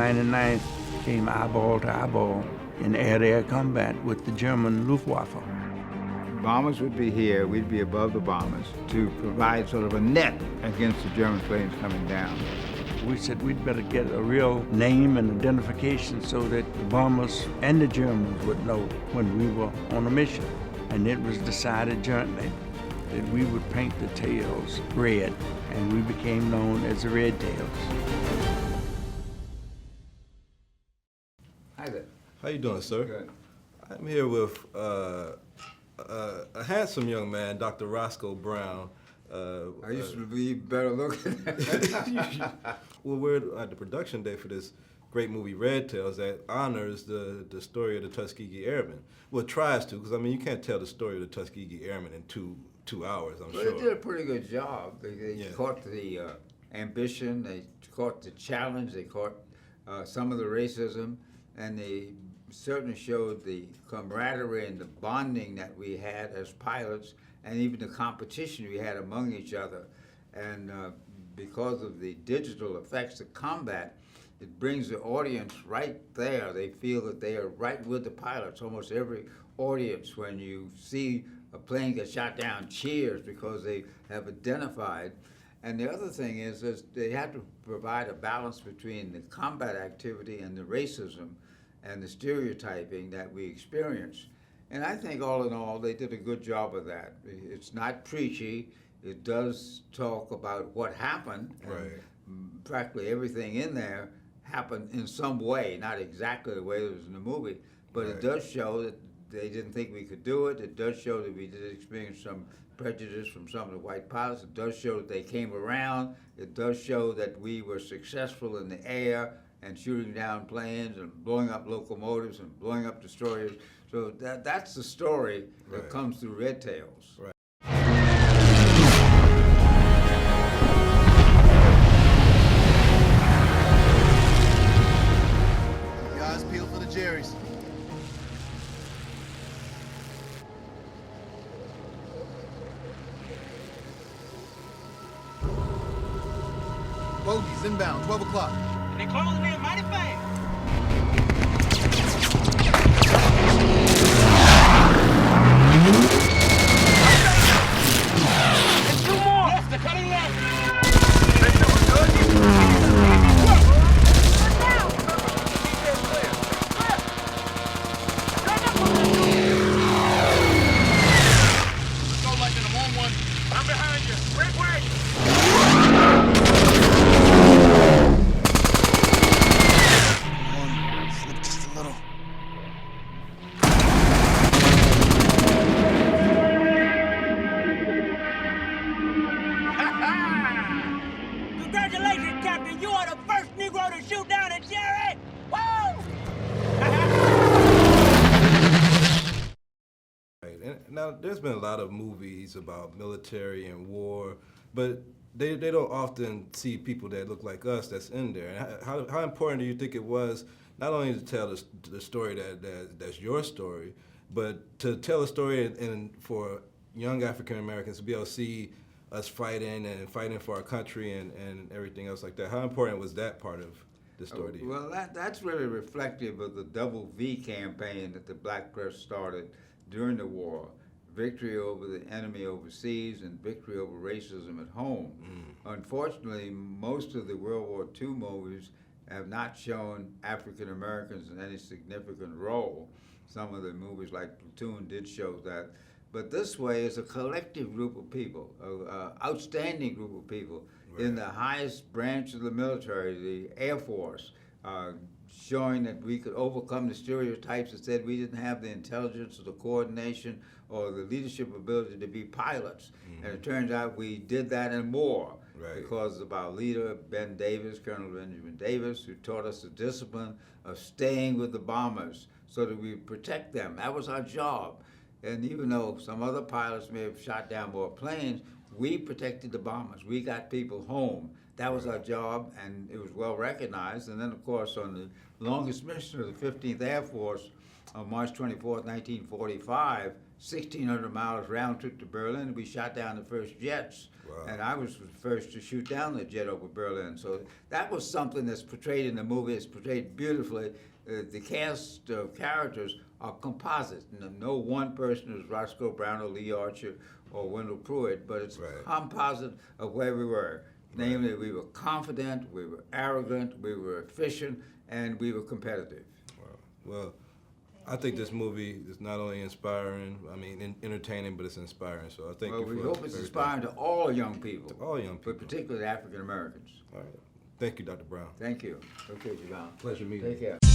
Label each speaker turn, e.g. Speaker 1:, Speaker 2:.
Speaker 1: 99th came eyeball to eyeball in air-to-air combat with the German Luftwaffe.
Speaker 2: Bombers would be here, we'd be above the bombers to provide sort of a net against the German planes coming down.
Speaker 1: We said we'd better get a real name and identification so that the bombers and the Germans would know when we were on a mission. And it was decided jointly that we would paint the tails red, and we became known as the Red Tails.
Speaker 2: Hi there.
Speaker 3: How you doing, sir?
Speaker 2: Good.
Speaker 3: I'm here with a handsome young man, Dr. Roscoe Brown.
Speaker 2: I used to be better looking.
Speaker 3: Well, we're at the production day for this great movie, Red Tails, that honors the story of the Tuskegee Airmen. Well, it tries to, because I mean, you can't tell the story of the Tuskegee Airmen in two hours, I'm sure.
Speaker 2: They did a pretty good job. They caught the ambition, they caught the challenge, they caught some of the racism, and they certainly showed the camaraderie and the bonding that we had as pilots, and even the competition we had among each other. And because of the digital effects of combat, it brings the audience right there. They feel that they are right with the pilots. Almost every audience, when you see a plane get shot down, cheers because they have identified. And the other thing is they have to provide a balance between the combat activity and the racism and the stereotyping that we experience. And I think all in all, they did a good job of that. It's not preachy. It does talk about what happened.
Speaker 3: Right.
Speaker 2: And practically everything in there happened in some way, not exactly the way it was in the movie, but it does show that they didn't think we could do it. It does show that we did experience some prejudice from some of the white pilots. It does show that they came around. It does show that we were successful in the air and shooting down planes and blowing up locomotives and blowing up destroyers. So that's the story that comes through Red Tails.
Speaker 3: Right.
Speaker 4: Keep your eyes peeled for the Jerry's. Bogies inbound, 12 o'clock.
Speaker 5: They closing in mighty fast. There's two more. Yes, they're cutting left. Make sure we're good. Let's go like in a 1-1. I'm behind you. Break way. Congratulations, Captain. You are the first Negro to shoot down a Jerry. Woo!
Speaker 3: Now, there's been a lot of movies about military and war, but they don't often see people that look like us that's in there. And how important do you think it was not only to tell the story that's your story, but to tell a story and for young African Americans to be able to see us fighting and fighting for our country and everything else like that? How important was that part of the story to you?
Speaker 2: Well, that's really reflective of the double V campaign that the Black press started during the war. Victory over the enemy overseas and victory over racism at home. Unfortunately, most of the World War II movies have not shown African Americans in any significant role. Some of the movies like Platoon did show that. But this way is a collective group of people, an outstanding group of people in the highest branch of the military, the Air Force, showing that we could overcome the stereotypes that said we didn't have the intelligence or the coordination or the leadership ability to be pilots. And it turns out we did that and more because of our leader, Ben Davis, Colonel Benjamin Davis, who taught us the discipline of staying with the bombers so that we protect them. That was our job. And even though some other pilots may have shot down more planes, we protected the bombers. We got people home. That was our job, and it was well recognized. And then, of course, on the longest mission of the 15th Air Force, On March 24th, 1945, 1,600 miles round trip to Berlin. We shot down the first jets.
Speaker 3: Wow.
Speaker 2: And I was the first to shoot down the jet over Berlin. So that was something that's portrayed in the movie. It's portrayed beautifully. The cast of characters are composite. No one person is Roscoe Brown or Lee Archer or Wendell Pruitt, but it's a composite of where we were. Namely, we were confident, we were arrogant, we were efficient, and we were competitive.
Speaker 3: Wow. Well, I think this movie is not only inspiring, I mean, entertaining, but it's inspiring. So I thank you for
Speaker 2: we hope it's
Speaker 3: everything.
Speaker 2: inspiring to all young people.
Speaker 3: To all young people.
Speaker 2: But particularly African Americans.
Speaker 3: All right. Thank you, Dr. Brown.
Speaker 2: Thank you. Okay, Javon.
Speaker 3: Pleasure meeting you.
Speaker 2: Take care.